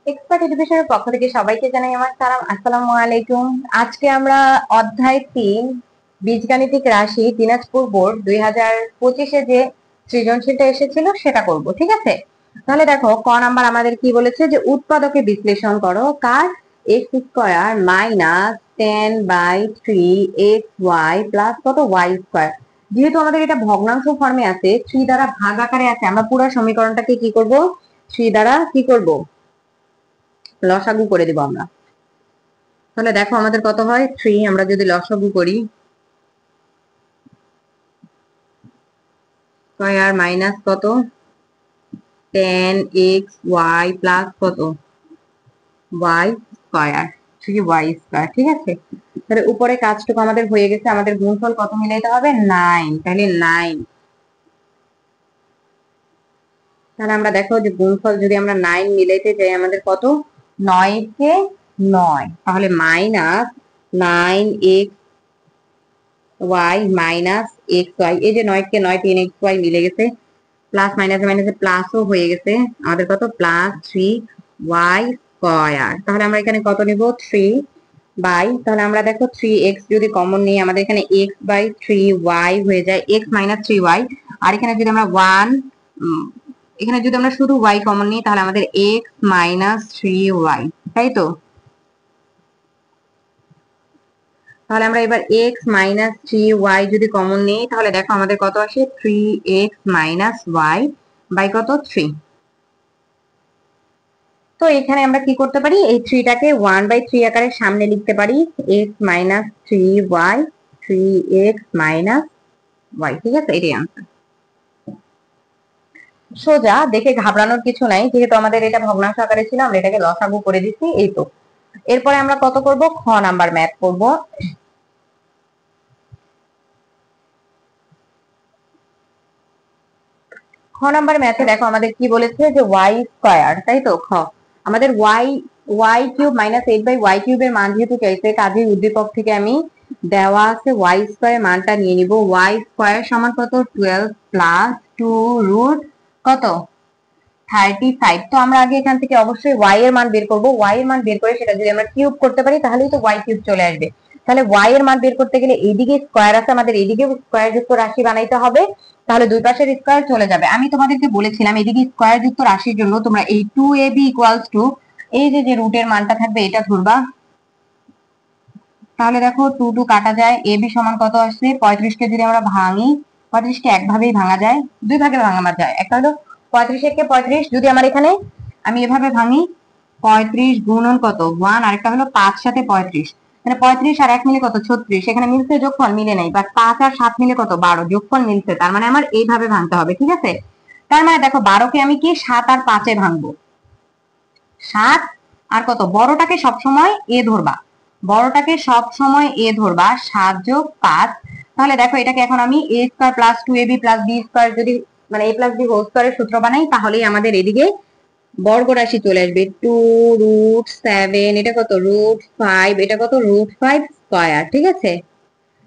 Expert এডুকেশনের পক্ষ থেকে সবাইকে জানাই আমার সালাম, আসসালামু আলাইকুম। আজকে আমরা অধ্যায় 3 বীজগাণিতিক রাশি দিনাজপুর বোর্ড 2025-এ যে সৃজনশীলটা এসেছিল সেটা করব, ঠিক আছে? তাহলে দেখো ক নাম্বার আমাদের কি বলেছে, যে উৎপাদকে বিশ্লেষণ করো কার X square minus 10/3 xy plus কত ওয়াই স্কোয়ার। যেহেতু আমাদের এটা ভগ্নাংশ ফর্মে আছে, 3 দ্বারা ভাগ আকারে আছে, আমরা পুরো সমীকরণটাকে কি করব, 3 দ্বারা কি করব, লসাগু করে দিব আমরা। তাহলে দেখো আমাদের কত হয় 3, আমরা যদি লসাগু করি স্কয়ার মাইনাস কত 10xy প্লাস কত y স্কয়ার, 3y স্কয়ার, ঠিক আছে? তাহলে উপরে কাজটুকু আমাদের হয়ে গেছে, আমাদের গুণফল কত মিলাইতে হবে 9, তাহলে 9। তাহলে আমরা দেখো যে গুণফল যদি আমরা 9 মিলাইতে যাই আমাদের কত 9 কে 9, তাহলে minus 9x y minus x y, এই যে 9 কে 9 3xy মিলে গেছে, প্লাস মাইনাসে মাইনাসে প্লাসও হয়ে গেছে, আমাদের কত প্লাস 3y স্কয়ার। তাহলে আমরা এখানে কত নিব 3 বাই, তাহলে আমরা দেখো 3x যদি কমন নিই আমাদের এখানে x বাই 3y হয়ে যায়, x মাইনাস 3y। আর এখানে যদি আমরা 1 এখানে যদি আমরা শুধু y কমন নিই তাহলে আমাদের x মাইনাস 3y, তাই তো? তাহলে আমরা এবার x মাইনাস 3y যদি কমন নিই তাহলে দেখো আমাদের কত আসে 3x মাইনাস y বাই কত 3। তো এখানে আমরা কি করতে পারি, এই 3টাকে 1/3 আকারে সামনে লিখতে পারি, x minus 3y 3x minus y, ঠিক আছে? এটাই আনসার। সোজা, দেখে ঘাবড়ানোর কিছু নাই, যেহেতু আমাদের এটা ভগ্নাংশ আকারে ছিল আমরা এটাকে লসাগু করে দিচ্ছি, এই তো। এরপরে আমরা কত করব, খ নাম্বার ম্যাথ করব। খ নাম্বার ম্যাথে দেখো আমাদের কি বলেছে, যে ওয়াই স্কয়ার, তাই তো? খ আমাদের ওয়াই কিউব মাইনাস 8/y³ এর মান যেহেতু চাইছে, কাজেই উদ্দীপক থেকে আমি দেওয়া আছে ওয়াই স্কয়ার মানটা নিয়ে নিব। ওয়াই স্কয়ার সমান কত 12 প্লাস 2 রুট কত 35। তো আমরা আগে এখান থেকে অবশ্যই ওয়াই এর মান বের করব। ওয়াই এর মান বের করে সেটা যদি আমরা কিউব করতে পারি তাহলেই তো ওয়াই কিউব চলে আসবে। তাহলে ওয়াই এর মান বের করতে গেলে এইদিকে স্কয়ার আছে, আমাদের এইদিকে স্কয়ার যুক্ত রাশি বানাইতে হবে, তাহলে দুই পাশের স্কয়ার চলে যাবে। আমি তোমাদেরকে বলেছিলাম এদিকে স্কয়ার যুক্ত রাশির জন্য তোমরা এই 2ab ইকুয়ালস টু এই যে রুটের মানটা থাকবে এটা ধরবা। তাহলে দেখো 2 2 কাটা যায়, ab সমান কত আসছে 35 কে যদি আমরা ভাঙি, 35 কে একভাবেই ভাঙা যায়, দুই ভাগে ভাঙা যায়। একটা হলো 35 কে 35, যদি আমার এখানে আমি এভাবে ভাঙি 35 গুণন কত 1, আরেকটা হলো 5 সাথে 35, মানে 35 আর 1 মিলে কত 36, এখানে মিলছে যোগফল মিলে নাই, বাট 5 আর 7 মিলে কত 12, যোগফল মিলছে, তার মানে আমার এইভাবে ভাঙতে হবে, ঠিক আছে? তার মানে দেখো 12 কে আমি কি 7 আর 5 এ ভাঙবো, 7 আর কত, বড়টাকে সবসময় এ ধরবা, বড়টাকে সব সময় এ ধরবা, 7 যোগ 5। তাহলে দেখো এটাকে এখন আমি a square plus 2ab plus b square যদি মানে a প্লাস b হোল স্কয়ারের সূত্র বানাই তাহলেই আমাদের এদিকে বর্গ রাশি চলে আসবে। 2 রুট 7, এটা কত রুট 5, এটা কত রুট 5 স্কয়ার, ঠিক আছে?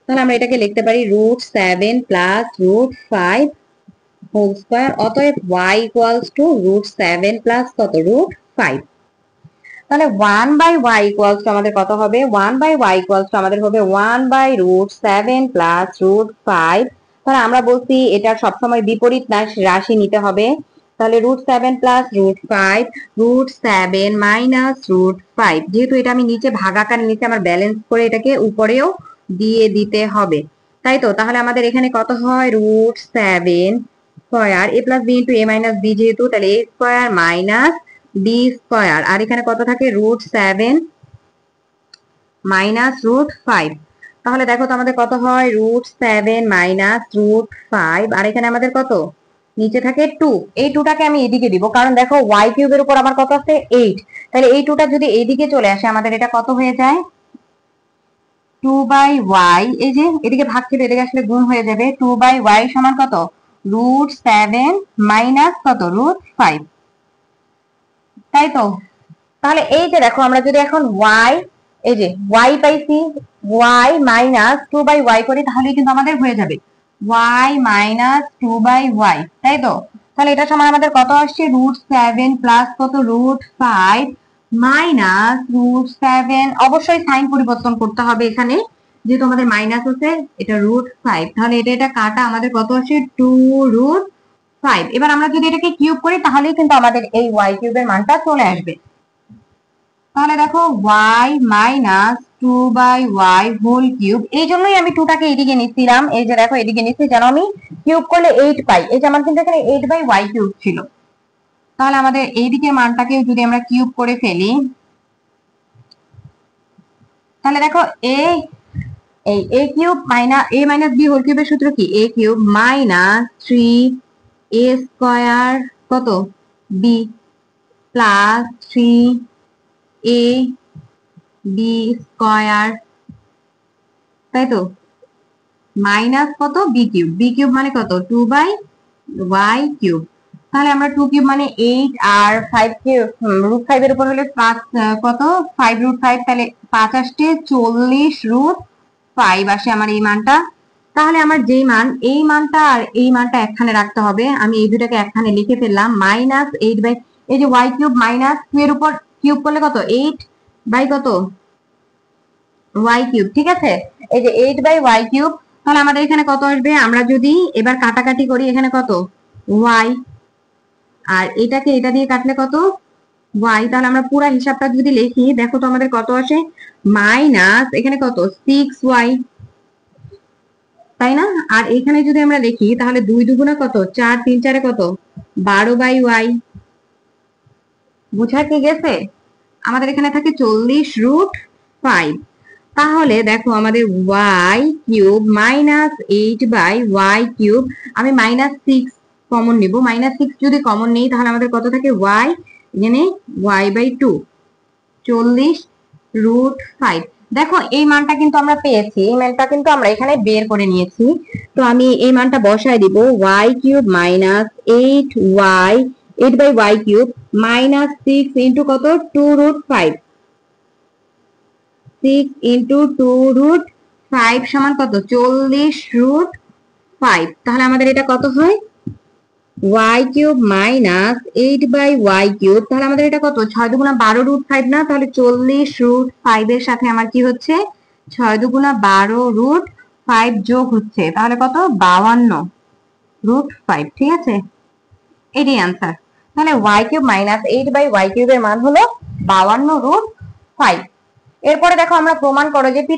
তাহলে আমরা এটাকে লিখতে পারি root 7 plus root 5 whole square. অতএব y equals to root 7 plus কত রুট 5। তাহলে 1/y ইকুয়ালস টু আমাদের কত হবে, 1/y ইকুয়ালস টু আমাদের হবে 1/√7 প্লাস √5। তাহলে আমরা বলছি এটা সবসময় বিপরীত রাশি নিতে হবে, তাহলে √7 প্লাস √5, √7 মাইনাস √5, যেহেতু এটা আমি নিচে ভাগাকার নিচে আমার ব্যালেন্স করে এটাকে উপরেও দিয়ে দিতে হবে, তাই তো? তাহলে আমাদের এখানে কত হয় √7 square a plus b into a minus b, যেহেতু তাহলে a square minus B square, আর এখানে কত থাকে √7 মাইনাস √5। তাহলে দেখো তো আমাদের কত হয় √7 মাইনাস √5, আর এখানে আমাদের কত নিচে থাকে 2। এই 2টাকে আমি এদিকে দিব, কারণ দেখো y কিউবের উপর আমার কত আছে 8, তাহলে এই 2টা যদি এইদিকে চলে আসে আমাদের এটা কত হয়ে যায় 2/y, এই যে এদিকে ভাগ থেকে এদিকে আসলে গুণ হয়ে যাবে, 2/y সমান কত √7 মাইনাস কত √5, তাই তো? তাহলে এই যে দেখো আমরা যদি এখন y, এই যে y পাইছি, y মাইনাস 2/y করি তাহলে কিন্তু আমাদের হয়ে যাবে y মাইনাস 2/y, তাই তো? তাহলে এটা সমান আমাদের কত আসছে √7 প্লাস কত √5 -√7, অবশ্যই সাইন পরিবর্তন করতে হবে এখানে, যেহেতু আমাদের মাইনাস আছে, এটা √5, তাহলে এটা কাটা আমাদের কত আসে 2√5। এবার আমরা যদি এটাকে কিউব করি তাহলেই কিন্তু আমাদের এই y কিউবের মানটা চলে আসবে। তাহলে দেখো y -2/y হোল কিউব, এই জন্যই আমি 2টাকে এদিকে নিচ্ছিলাম, এই যে দেখো এদিকে নিচ্ছি যেন আমি কিউব করলে 8 পাই। এই যে আমার কিন্তু এখানে 8/y কিউব ছিল, তাহলে আমাদের এই দিকের মানটাকে যদি আমরা কিউব করে ফেলি, তাহলে দেখো a cube a minus b whole কিউবের সূত্র কি, a কিউব -3a² কত b প্লাস 3ab², তাই তো, মাইনাস কত b কিউব মানে কত 2/y কিউব। তাহলে আমরা 2 কিউব মানে 8, আর 5 কে √5 এর উপর হলে 5 কত 5√5, তাহলে 5 আসছে 40√5 আসে আমার এই মানটা। তাহলে আমার যেই মান, এই মানটা আর এই মানটা একখানে রাখতে হবে, আমি এই দুটাকে একখানে লিখে ফেললাম -8 এই যে y কিউব -2 এর উপর কিউব করলে কত 8 বাই কত y কিউব, ঠিক আছে, এই যে 8/y কিউব। তাহলে আমাদের এখানে কত আসবে, আমরা যদি এবার কাটাকাটি করি, এখানে কত y, আর এটাকে এটা দিয়ে কাটলে কত y, তাহলে আমরা পুরো হিসাবটা যদি লিখি, দেখো তো আমাদের কত আসে, মাইনাস এখানে কত 6y, তাই না, আর এখানে যদি আমরা লিখি তাহলে 2 দুগুণে কত 4, 3 4 কত 12/y। বুঝা কি গেছে, আমাদের এখানে থাকে 40√5। তাহলে দেখো আমাদের y কিউব -8/y কিউব, আমি -6 কমন নিব, -6 যদি কমন নেই তাহলে আমাদের কত থাকে y, এখানে y/2 40√5। দেখো এই মানটা কিন্তু আমরা পেয়েছি, এই মানটা কিন্তু আমরা এখানে বের করে নিয়েছি। তো আমি এই মানটা বসায় দিব, y cube -8y 8/y cube -6 into কত 2√5, 6 ইন্টু 2√5 সমান কত 40√5। তাহলে আমাদের এটা কত হয় y কিউব -8/y কিউব, তাহলে আমাদের এটা কত 6 দুগুণা 12√5 না, তাহলে 40√5 এর সাথে আমার কি হচ্ছে 6 দুগুণা 12√5 যোগ হচ্ছে, তাহলে কত 52√5, ঠিক আছে, এটাই आंसर। তাহলে y কিউব -8/y কিউবের মান হলো 52√5। এরপরে দেখো আমরা প্রমাণ করো যে p⁵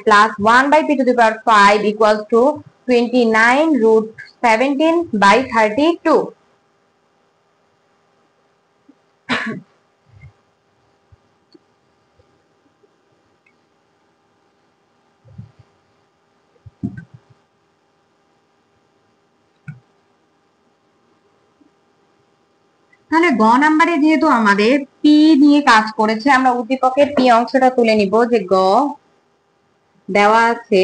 plus 1/p⁵ equals to 29√17/32। তাহলে গ নাম্বারে যেহেতু আমাদের পি নিয়ে কাজ করেছে, আমরা উদ্দীপকের পি অংশটা তুলে নিব, যে গ দেওয়া আছে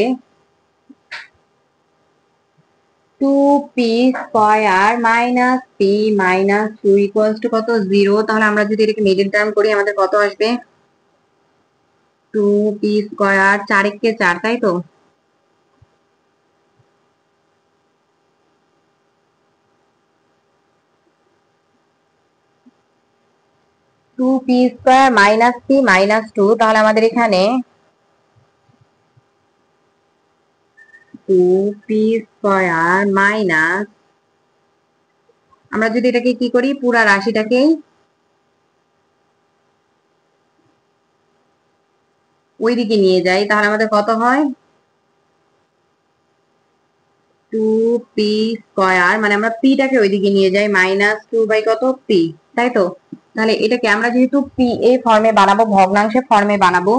2p² minus p minus 2 equals to কত 0। তাহলে আমরা যদি এটাকে মিডল টার্ম করি আমাদের কত আসবে 2p², 4 × 4, তাই তো, two p square minus p minus 2, তাহলে আমাদের এখানে 2p² মাইনাস, আমরা যদি এটাকে কি করি পুরা রাশিটাকেই ওইদিকে নিয়ে যাই, তাহলে আমাদের কত হয় 2p², মানে আমরা পিটাকে ওইদিকে নিয়ে যাই -2 বাই কত পি, তাই তো। তাহলে এটাকে আমরা যেহেতু পি এ ফর্মে বানাবো, ভগ্নাংশে ফর্মে বানাবো,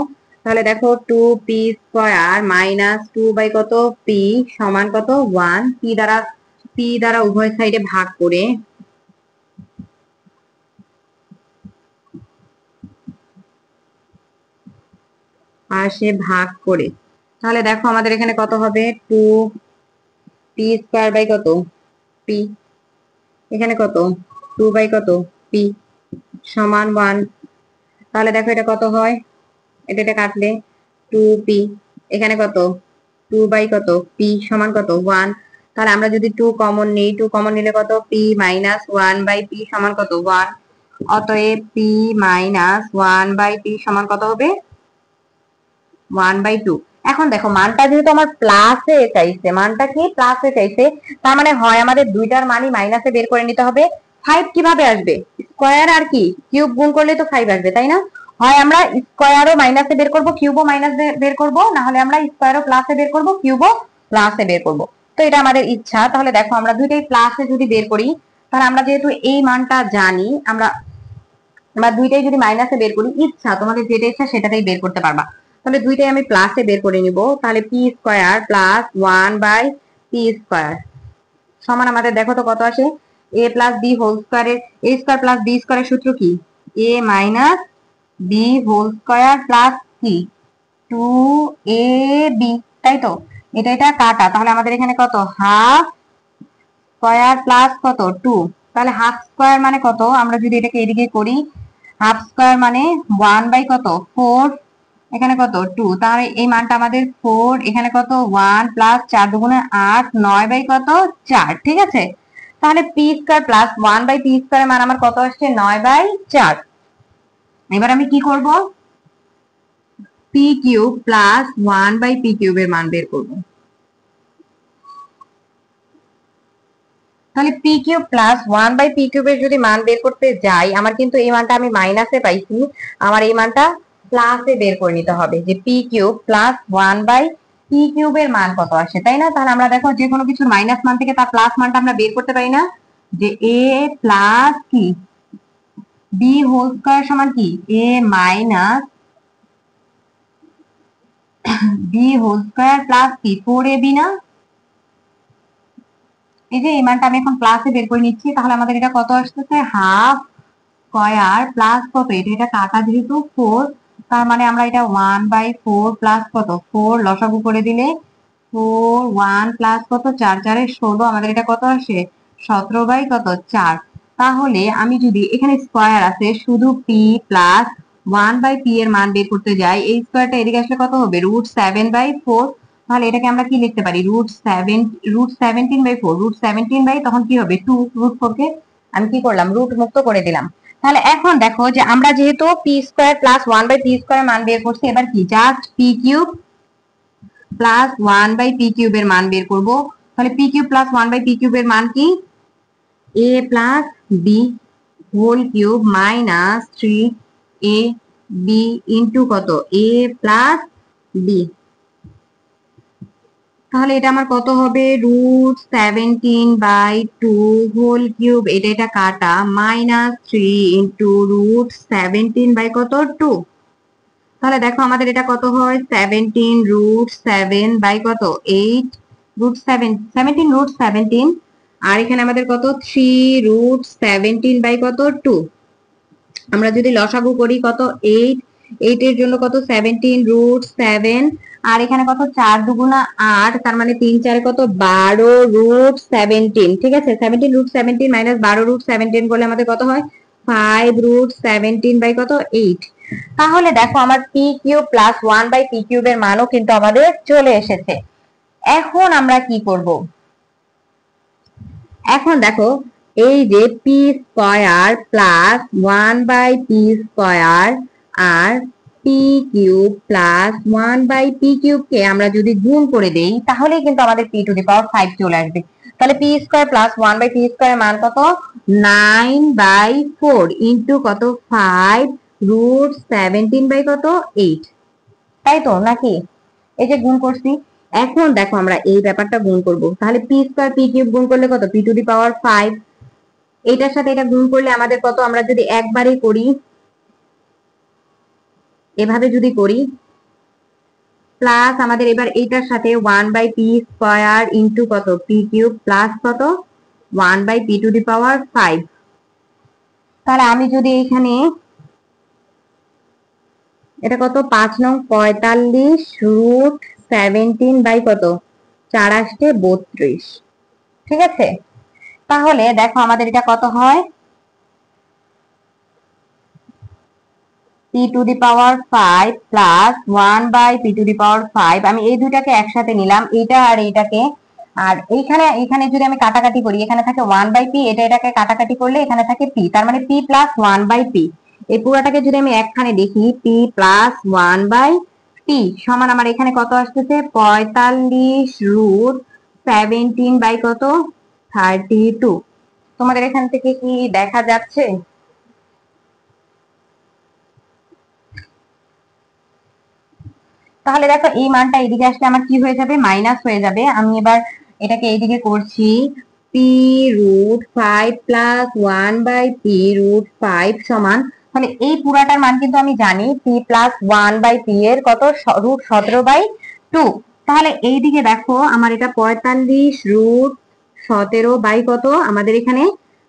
তাহলে দেখো 2p² মাইনাস 2 বাই কত পি সমান কত 1, পি দ্বারা উভয় সাইডে ভাগ করে, আর সে ভাগ করে, তাহলে দেখো আমাদের এখানে কত হবে 2p² বাই কত পি, এখানে কত 2 বাই কত পি সমান 1। তাহলে দেখো এটা কত হয়, এটা কাটলে 2p, এখানে কত 2 বাই কত পি সমান কত 1। তাহলে আমরা যদি 2 কমন নিই, 2 কমন নিলে কত p -1/p সমান কত 1। অতএব পি মাইনাস 1/p সমান কত হবে? 1/2। এখন দেখো মানটা যেহেতু আমার প্লাসে চাইছে, মানটা কি প্লাসে চাইছে, তার মানে হয় আমাদের দুইটার মানই মাইনাসে বের করে নিতে হবে। 5 কিভাবে আসবে? স্কয়ার আর কি কিউব গুণ করলে তো 5 আসবে, তাই না? হয় আমরা স্কয়ারও মাইনাসে বের করব, কিউবও মাইনাস বের করব, না হলে আমরা স্কয়ারও প্লাসে বের করব, কিউবও প্লাসে বের করব। তো এটা আমাদের ইচ্ছা। তাহলে দেখো আমরা দুইটাই প্লাসে যদি বের করি, তাহলে আমরা যেহেতু এই মানটা জানি, আমরা দুইটাই যদি মাইনাসে বের করি, ইচ্ছা তোমাদের যেটা ইচ্ছা সেটাতেই বের করতে পারবা। তাহলে দুইটাই আমি প্লাসে বের করে নিব। তাহলে পি স্কয়ার প্লাস 1/পি স্কয়ার সমান আমাদের দেখো তো কত আসে? এ প্লাস বি হোল স্কয়ারের এ স্কয়ার প্লাস বি স্কয়ারের সূত্র কি? A minus B whole square plus কি 2ab, তাই তো? এটা কাটা, তাহলে আমাদের এখানে কত? হাফ স্কয়ার প্লাস কত 2। তাহলে হাফ স্কয়ার মানে কত? আমরা যদি এটাকে এদিকে করি, হাফ স্কয়ার মানে 1 বাই কত 4, এখানে কত 2, তাহলে এই মানটা আমাদের 4, এখানে কত 1 প্লাস 4 দুগুণে 8, 9 বাই কত 4। ঠিক আছে, তাহলে পি স্কয়ার প্লাস 1/পি স্কয়ারের মান আমার কত আসছে? 9/4। এবার আমি কি করব? পি কিউব প্লাস 1/পি কিউবের মান বের করব। তাহলে পি কিউব প্লাস 1/পি কিউবের যদি মান বের করতে যাই, আমার কিন্তু এই মানটা আমি মাইনাসে পাইছি, আমার এই মানটা প্লাসে বের করে নিতে হবে, যে পি কিউব প্লাস 1/পি কিউবের মান কত আসে, তাই না? তাহলে আমরা দেখো যে কোনো কিছুর মাইনাস মান থেকে তার প্লাস মানটা আমরা বের করতে পারি না, যে এ প্লাস কি বি হোল স্কয়ার সমান কি A minus B whole square plus কি 4ab না? এই যে এই মানটা আমি এখন প্লাসে বের করে নিচ্ছি, তাহলে আমাদের এটা কত আসতেছে? হাফ স্কয়ার প্লাস কত, এটা কাটা যেহেতু 4, তার মানে আমরা এটা 1/4 প্লাস কত 4 লসাগু করে দিলে 4 1 প্লাস কত 4 4 16, আমাদের এটা কত আসে? 17 বাই কত 4। তাহলে আমি যদি এখানে স্কয়ার আছে, শুধু পি প্লাস 1/পি এর মান বের করতে যাই, এই স্কয়ারটা এদিকে আসলে কত হবে? √7/4। তাহলে এটাকে আমরা কি লিখতে পারি? √17/4, √17 বাই তখন কি হবে 2, √4 কে আমি কি করলাম? রুট মুক্ত করে দিলাম। তাহলে এখন দেখো যে আমরা যেহেতু পি স্কয়ার প্লাস 1/পি স্কয়ার মান বের করছি, এবার কি জাস্ট পি কিউব প্লাস 1/পি কিউবের মান বের করব। তাহলে পি কিউব প্লাস 1/পি কিউবের মান কি? A plus B whole cube minus 3ab into কত এ প্লাস বি। তাহলে এটা আমার কত হবে? √17/2 হোল কিউব, এটা কাটা, মাইনাস 3 ইন্টু √17 বাই কত 2। তাহলে দেখো আমাদের এটা কত হয়? 17√7 বাই কত 8, √17 আর এখানে আমাদের কত 3√17 বাই কত 2। আমরা যদি লসাগু করি কত 8, 8 এর জন্য কত 17√7, আর এখানে কত 4 দুগুণা 8, তার মানে 3 4 কত 12√17। ঠিক আছে, 17√17 মাইনাস 12√17 করলে আমাদের কত হয়? 5√17 বাই কত 8। তাহলে দেখো আমার পি কিউব প্লাস 1/পি কিউবের মানও কিন্তু আমাদের চলে এসেছে। এখন আমরা কি করব? এখন দেখো এই যে পি স্কয়ার প্লাস 1/পি স্কয়ার আর পি কিউব প্লাস 1/পি কিউব কে আমরা যদি গুণ করে দেই, তাহলেই কিন্তু আমাদের পি টু দি পাওয়ার 5 চলে আসবে। তাহলে পি স্কয়ার প্লাস 1/পি স্কয়ার মান কত? 9/4 ইন্টু কত 5√17 বাই কত 8, তাই তো নাকি? এই যে গুণ করছি। এখন দেখো আমরা এই ব্যাপারটা গুণ করব। তাহলে পি স্কয়ার পি কিউব গুণ করলে কত? P to the power 5। এটার সাথে এটা গুণ করলে আমাদের কত? আমরা যদি একবারে করি, এভাবে যদি করি, প্লাস আমাদের এবার এইটার সাথে 1/পি স্কয়ার ইন্টু কত পি কিউব প্লাস কত 1/পি টু দি পাওয়ার 5। তাহলে আমি যদি এখানে এটা কত 5 নং 45√17 বাই কত 4 আসছে 32। ঠিক আছে, তাহলে দেখো আমাদের এটা কত হয়? P to the power 5 plus 1/পি টু দি পাওয়ার 5। আমি এই দুইটাকে একসাথে নিলাম, এইটা আর এইটাকে, আর এইখানে এখানে যদি আমি কাটাকাটি করি, এখানে থাকে 1/p, এটাকে কাটাকাটি করলে এখানে থাকে p, তার মানে p প্লাস 1/p। এই পুরোটাকে যদি আমি একখানে দেখি, p প্লাস 1/p সমান আমার এখানে কত আসতেছে, 45√17 বাই কত, 32। তোমাদের এখান থেকে কি দেখা যাচ্ছে? তাহলে দেখো এই মানটা এদিকে আসলে আমার কি হয়ে যাবে, মাইনাস হয়ে যাবে। আমি এবার এটাকে এইদিকে করছি, p√5 প্লাস 1/p√5 সমান, তাহলে এই পুরাটার মান কিন্তু আমি জানি p প্লাস 1/p এর কত, √17/2। তাহলে এইদিকে দেখো আমার এটা 45√17 বাই কত, আমাদের এখানে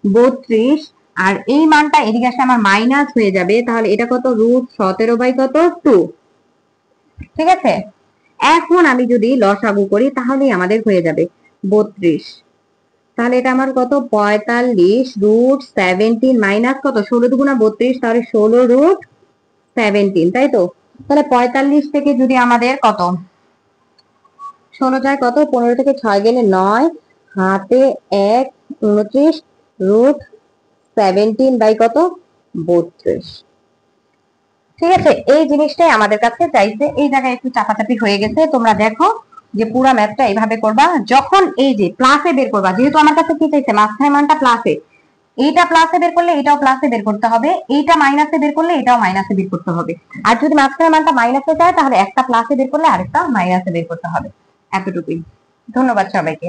32, আর এই মানটা এদিকে আসলে আমার মাইনাস হয়ে যাবে, তাহলে এটা কত, √17 বাই কত, 2। ঠিক আছে, এখন আমি যদি লসাগু করি তাহলেই আমাদের হয়ে যাবে 32। তাহলে এটা আমার কত, 45√17 মাইনাস কত, 16 দুগুণা 32, তাহলে 16√17, তাই তো? তাহলে 45 থেকে যদি আমাদের কত, 16 যায় কত, 15 থেকে 6 গেলে 9, হাতে 1, 29√17 বাই কত, 32। ঠিক আছে, এই জিনিসটাই আমাদের কাছে চাইছে। এই জায়গায় একটু চাপাচাপি হয়ে গেছে, তোমরা দেখো যে পুরো ম্যাথটা এইভাবে করবা। যখন এই যে প্লাসে বের করবা, যেহেতু আমার কাছে কি চাইছে, মাঝখানে মানটা প্লাসে, এইটা প্লাসে বের করলে এটাও প্লাসে বের করতে হবে, এইটা মাইনাসে বের করলে এটাও মাইনাসে বের করতে হবে। আর যদি মাঝখানে মানটা মাইনাসে যায় তাহলে একটা প্লাসে বের করলে আরেকটা মাইনাসে বের করতে হবে। এতটুকুই। ধন্যবাদ সবাইকে।